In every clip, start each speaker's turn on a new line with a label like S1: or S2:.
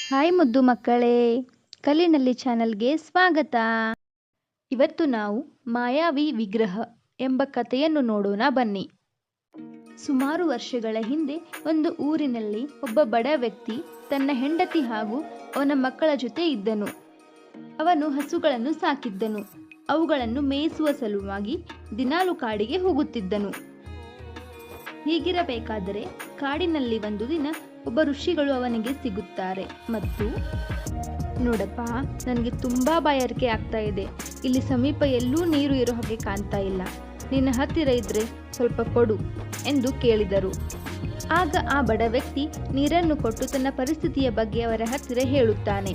S1: Hi ಮುದ್ದು ಮಕ್ಕಳೇ, ಕಲಿನಲ್ಲಿ ಚಾನಲ್ಗೆ ಸ್ವಾಗತ. ಇವತ್ತು ನಾವು ಮಾಯಾವಿ ವಿಗ್ರಹ ಎಂಬ ಕಥೆಯನ್ನು ನೋಡೋಣ ಬನ್ನಿ. ಸುಮಾರು ವರ್ಷಗಳ ಹಿಂದೆ ಒಂದು ಊರಿನಲ್ಲಿ ಒಬ್ಬ ಬಡ ವ್ಯಕ್ತಿ ತನ್ನ ಹೆಂಡತಿ ಹಾಗೂ ಅವನ ಮಕ್ಕಳ ಜೊತೆ ಇದ್ದನು. ಅವನು ಹಸುಗಳನ್ನು ಸಾಕಿದ್ದನು. ಅವುಗಳನ್ನು ಮೇಯಿಸುವ ಸಲುವಾಗಿ ದಿನಾಲು ಕಾಡಿಗೆ ಹೋಗುತ್ತಿದ್ದನು. ಹೀಗಿರಬೇಕಾದರೆ ಕಾಡಿನಲ್ಲಿ ಒಂದು ದಿನ ಒಬ್ಬ ಋಷಿಗಳು ಅವನಿಗೆ ಸಿಗುತ್ತಾರೆ ಮತ್ತು ನೋಡಪ್ಪ, ನನಗೆ ತುಂಬಾ ಬಾಯಾರಿಕೆ ಆಗ್ತಾ ಇದೆ. ಇಲ್ಲಿ ಸಮೀಪ ಎಲ್ಲೂ ನೀರು ಇರೋ ಹಾಗೆ ಕಾಣ್ತಾ ಇಲ್ಲ. ನಿನ್ನ ಹತ್ತಿರ ಇದ್ರೆ ಸ್ವಲ್ಪ ಕೊಡು ಎಂದು ಕೇಳಿದರು. ಆಗ ಆ ಬಡ ವ್ಯಕ್ತಿ ನೀರನ್ನು ಕೊಟ್ಟು ತನ್ನ ಪರಿಸ್ಥಿತಿಯ ಬಗ್ಗೆ ಅವರ ಹತ್ತಿರ ಹೇಳುತ್ತಾನೆ.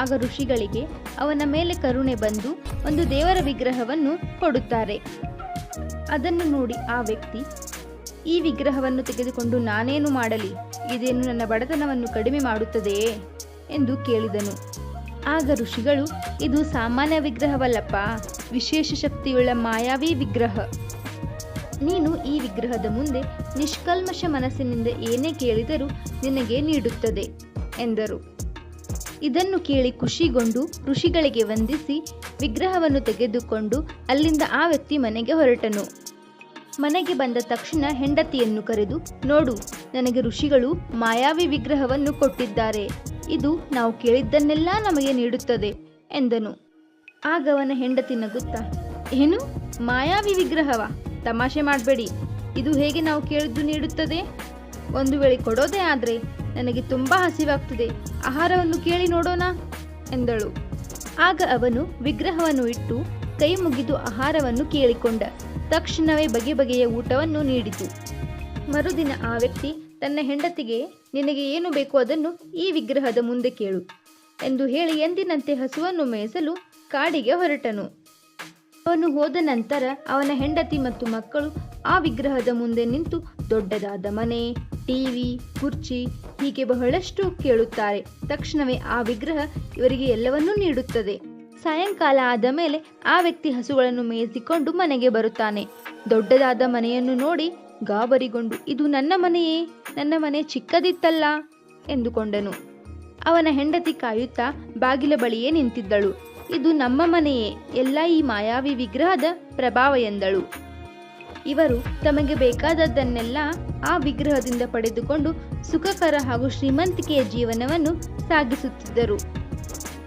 S1: ಆಗ ಋಷಿಗಳಿಗೆ ಅವನ ಮೇಲೆ ಕರುಣೆ ಬಂದು ಒಂದು ದೇವರ ವಿಗ್ರಹವನ್ನು ಕೊಡುತ್ತಾರೆ. ಅದನ್ನು ನೋಡಿ ಆ ವ್ಯಕ್ತಿ, ಈ ವಿಗ್ರಹವನ್ನು ತೆಗೆದುಕೊಂಡು ನಾನೇನು ಮಾಡಲಿ? ಇದೇನು ನನ್ನ ಬಡತನವನ್ನು ಕಡಿಮೆ ಮಾಡುತ್ತದೆಯೇ ಎಂದು ಕೇಳಿದನು. ಆಗ ಋಷಿಗಳು, ಇದು ಸಾಮಾನ್ಯ ವಿಗ್ರಹವಲ್ಲಪ್ಪ, ವಿಶೇಷ ಶಕ್ತಿಯುಳ್ಳ ಮಾಯಾವಿ ವಿಗ್ರಹ. ನೀನು ಈ ವಿಗ್ರಹದ ಮುಂದೆ ನಿಷ್ಕಲ್ಮಶ ಮನಸ್ಸಿನಿಂದ ಏನೇ ಕೇಳಿದರೂ ನಿನಗೆ ನೀಡುತ್ತದೆ ಎಂದರು. ಇದನ್ನು ಕೇಳಿ ಖುಷಿಗೊಂಡು ಋಷಿಗಳಿಗೆ ವಂದಿಸಿ ವಿಗ್ರಹವನ್ನು ತೆಗೆದುಕೊಂಡು ಅಲ್ಲಿಂದ ಆ ವ್ಯಕ್ತಿ ಮನೆಗೆ ಹೊರಟನು. ಮನೆಗೆ ಬಂದ ತಕ್ಷಣ ಹೆಂಡತಿಯನ್ನು ಕರೆದು, ನೋಡು, ನನಗೆ ಋಷಿಗಳು ಮಾಯಾವಿ ವಿಗ್ರಹವನ್ನು ಕೊಟ್ಟಿದ್ದಾರೆ. ಇದು ನಾವು ಕೇಳಿದ್ದನ್ನೆಲ್ಲ ನಮಗೆ ನೀಡುತ್ತದೆ ಎಂದನು. ಆಗ ಅವನ ಹೆಂಡತಿ ನಗುತ್ತಾ, ಏನು, ಮಾಯಾವಿ ವಿಗ್ರಹವ? ತಮಾಷೆ ಮಾಡಬೇಡಿ. ಇದು ಹೇಗೆ ನಾವು ಕೇಳಿದ್ದು ನೀಡುತ್ತದೆ? ಒಂದು ವೇಳೆ ಕೊಡೋದೇ ಆದರೆ ನನಗೆ ತುಂಬಾ ಹಸಿವಾಗ್ತಿದೆ. ಆಹಾರವನ್ನು ಕೇಳಿ ನೋಡೋಣ ಎಂದಳು. ಆಗ ಅವನು ವಿಗ್ರಹವನ್ನು ಇಟ್ಟು ಕೈ ಮುಗಿದು ಆಹಾರವನ್ನು ಕೇಳಿಕೊಂಡ. ತಕ್ಷಣವೇ ಬಗೆ ಬಗೆಯ ಊಟವನ್ನು ನೀಡಿತು. ಮರುದಿನ ಆ ವ್ಯಕ್ತಿ ತನ್ನ ಹೆಂಡತಿಗೆ, ನಿನಗೆ ಏನು ಬೇಕು ಅದನ್ನು ಈ ವಿಗ್ರಹದ ಮುಂದೆ ಕೇಳು ಎಂದು ಹೇಳಿ ಎಂದಿನಂತೆ ಹಸುವನ್ನು ಮೇಯಿಸಲು ಕಾಡಿಗೆ ಹೊರಟನು. ಅವನು ಹೋದ ನಂತರ ಅವನ ಹೆಂಡತಿ ಮತ್ತು ಮಕ್ಕಳು ಆ ವಿಗ್ರಹದ ಮುಂದೆ ನಿಂತು ದೊಡ್ಡದಾದ ಮನೆ, ಟಿವಿ, ಕುರ್ಚಿ ಹೀಗೆ ಬಹಳಷ್ಟು ಕೇಳುತ್ತಾರೆ. ತಕ್ಷಣವೇ ಆ ವಿಗ್ರಹ ಇವರಿಗೆ ಎಲ್ಲವನ್ನೂ ನೀಡುತ್ತದೆ. ಸಾಯಂಕಾಲ ಆದ ಮೇಲೆ ಆ ವ್ಯಕ್ತಿ ಹಸುಗಳನ್ನು ಮೇಯಿಸಿಕೊಂಡು ಮನೆಗೆ ಬರುತ್ತಾನೆ. ದೊಡ್ಡದಾದ ಮನೆಯನ್ನು ನೋಡಿ ಗಾಬರಿಗೊಂಡು, ಇದು ನನ್ನ ಮನೆಯೇ? ನನ್ನ ಮನೆ ಚಿಕ್ಕದಿತ್ತಲ್ಲ ಎಂದುಕೊಂಡನು. ಅವನ ಹೆಂಡತಿ ಕಾಯುತ್ತಾ ಬಾಗಿಲ ಬಳಿಯೇ ನಿಂತಿದ್ದಳು. ಇದು ನಮ್ಮ ಮನೆಯೇ, ಎಲ್ಲ ಈ ಮಾಯಾವಿ ವಿಗ್ರಹದ ಪ್ರಭಾವ ಎಂದಳು. ಇವರು ತಮಗೆ ಬೇಕಾದದ್ದನ್ನೆಲ್ಲ ಆ ವಿಗ್ರಹದಿಂದ ಪಡೆದುಕೊಂಡು ಸುಖಕರ ಹಾಗೂ ಶ್ರೀಮಂತಿಕೆಯ ಜೀವನವನ್ನು ಸಾಗಿಸುತ್ತಿದ್ದರು.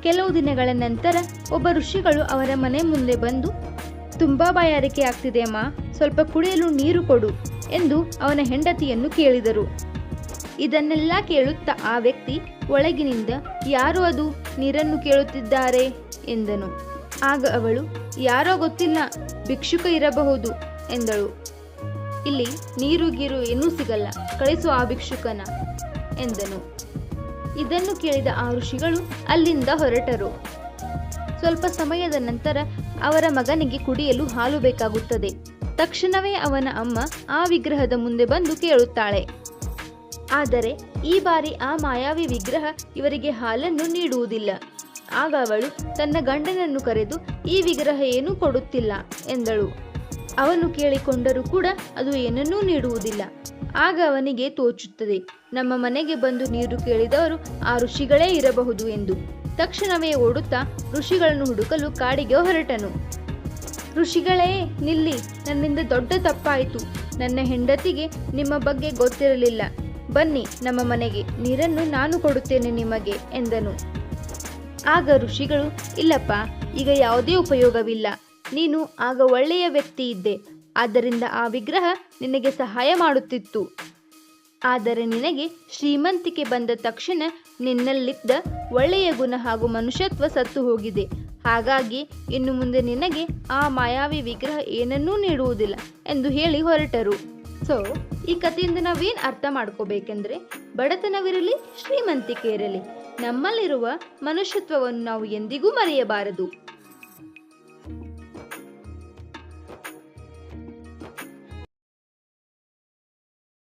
S1: ಕೆಲವು ದಿನಗಳ ನಂತರ ಒಬ್ಬ ಋಷಿಗಳು ಅವರ ಮನೆ ಮುಂದೆ ಬಂದು, ತುಂಬಾ ಬಾಯಾರಿಕೆ ಆಗ್ತಿದೆ ಅಮ್ಮ, ಸ್ವಲ್ಪ ಕುಡಿಯಲು ನೀರು ಕೊಡು ಎಂದು ಅವನ ಹೆಂಡತಿಯನ್ನು ಕೇಳಿದರು. ಇದನ್ನೆಲ್ಲ ಕೇಳುತ್ತಾ ಆ ವ್ಯಕ್ತಿ ಒಳಗಿನಿಂದ, ಯಾರು ಅದು ನೀರನ್ನು ಕೇಳುತ್ತಿದ್ದಾರೆ ಎಂದನು. ಆಗ ಅವಳು, ಯಾರೋ ಗೊತ್ತಿಲ್ಲ, ಭಿಕ್ಷುಕ ಇರಬಹುದು ಎಂದಳು. ಇಲ್ಲಿ ನೀರು ಗೀರು ಏನೂ ಸಿಗಲ್ಲ, ಕಳಿಸು ಆ ಭಿಕ್ಷುಕನ ಎಂದನು. ಇದನ್ನು ಕೇಳಿದ ಆ ಋಷಿಗಳು ಅಲ್ಲಿಂದ ಹೊರಟರು. ಸ್ವಲ್ಪ ಸಮಯದ ನಂತರ ಅವರ ಮಗನಿಗೆ ಕುಡಿಯಲು ಹಾಲು ಬೇಕಾಗುತ್ತದೆ. ತಕ್ಷಣವೇ ಅವನ ಅಮ್ಮ ಆ ವಿಗ್ರಹದ ಮುಂದೆ ಬಂದು ಕೇಳುತ್ತಾಳೆ. ಆದರೆ ಈ ಬಾರಿ ಆ ಮಾಯಾವಿ ವಿಗ್ರಹ ಇವರಿಗೆ ಹಾಲನ್ನು ನೀಡುವುದಿಲ್ಲ. ಆಗ ಅವಳು ತನ್ನ ಗಂಡನನ್ನು ಕರೆದು, ಈ ವಿಗ್ರಹ ಏನೂ ಕೊಡುತ್ತಿಲ್ಲ ಎಂದಳು. ಅವನು ಕೇಳಿಕೊಂಡರೂ ಕೂಡ ಅದು ಏನನ್ನೂ ನೀಡುವುದಿಲ್ಲ. ಆಗ ಅವನಿಗೆ ತೋಚುತ್ತದೆ, ನಮ್ಮ ಮನೆಗೆ ಬಂದು ನೀರು ಕೇಳಿದವರು ಆ ಋಷಿಗಳೇ ಇರಬಹುದು ಎಂದು. ತಕ್ಷಣವೇ ಓಡುತ್ತಾ ಋಷಿಗಳನ್ನು ಹುಡುಕಲು ಕಾಡಿಗೆ ಹೊರಟನು. ಋಷಿಗಳೇ, ನಿಲ್ಲಿ, ನನ್ನಿಂದ ದೊಡ್ಡ ತಪ್ಪಾಯಿತು. ನನ್ನ ಹೆಂಡತಿಗೆ ನಿಮ್ಮ ಬಗ್ಗೆ ಗೊತ್ತಿರಲಿಲ್ಲ. ಬನ್ನಿ ನಮ್ಮ ಮನೆಗೆ, ನೀರನ್ನು ನಾನು ಕೊಡುತ್ತೇನೆ ನಿಮಗೆ ಎಂದನು. ಆಗ ಋಷಿಗಳು, ಇಲ್ಲಪ್ಪ, ಈಗ ಯಾವುದೇ ಉಪಯೋಗವಿಲ್ಲ. ನೀನು ಆಗ ಒಳ್ಳೆಯ ವ್ಯಕ್ತಿ ಇದ್ದೆ, ಆದ್ದರಿಂದ ಆ ವಿಗ್ರಹ ನಿನಗೆ ಸಹಾಯ ಮಾಡುತ್ತಿತ್ತು. ಆದರೆ ನಿನಗೆ ಶ್ರೀಮಂತಿಕೆ ಬಂದ ತಕ್ಷಣ ನಿನ್ನಲ್ಲಿದ್ದ ಒಳ್ಳೆಯ ಗುಣ ಹಾಗೂ ಮನುಷ್ಯತ್ವ ಸತ್ತು ಹೋಗಿದೆ. ಹಾಗಾಗಿ ಇನ್ನು ಮುಂದೆ ನಿನಗೆ ಆ ಮಾಯಾವಿ ವಿಗ್ರಹ ಏನನ್ನೂ ನೀಡುವುದಿಲ್ಲ ಎಂದು ಹೇಳಿ ಹೊರಟರು. ಸೊ ಈ ಕಥೆಯಿಂದ ನಾವೇನು ಅರ್ಥ ಮಾಡ್ಕೋಬೇಕೆಂದ್ರೆ, ಬಡತನವಿರಲಿ ಶ್ರೀಮಂತಿಕೆ ಇರಲಿ, ನಮ್ಮಲ್ಲಿರುವ ಮನುಷ್ಯತ್ವವನ್ನು ನಾವು ಎಂದಿಗೂ ಮರೆಯಬಾರದು.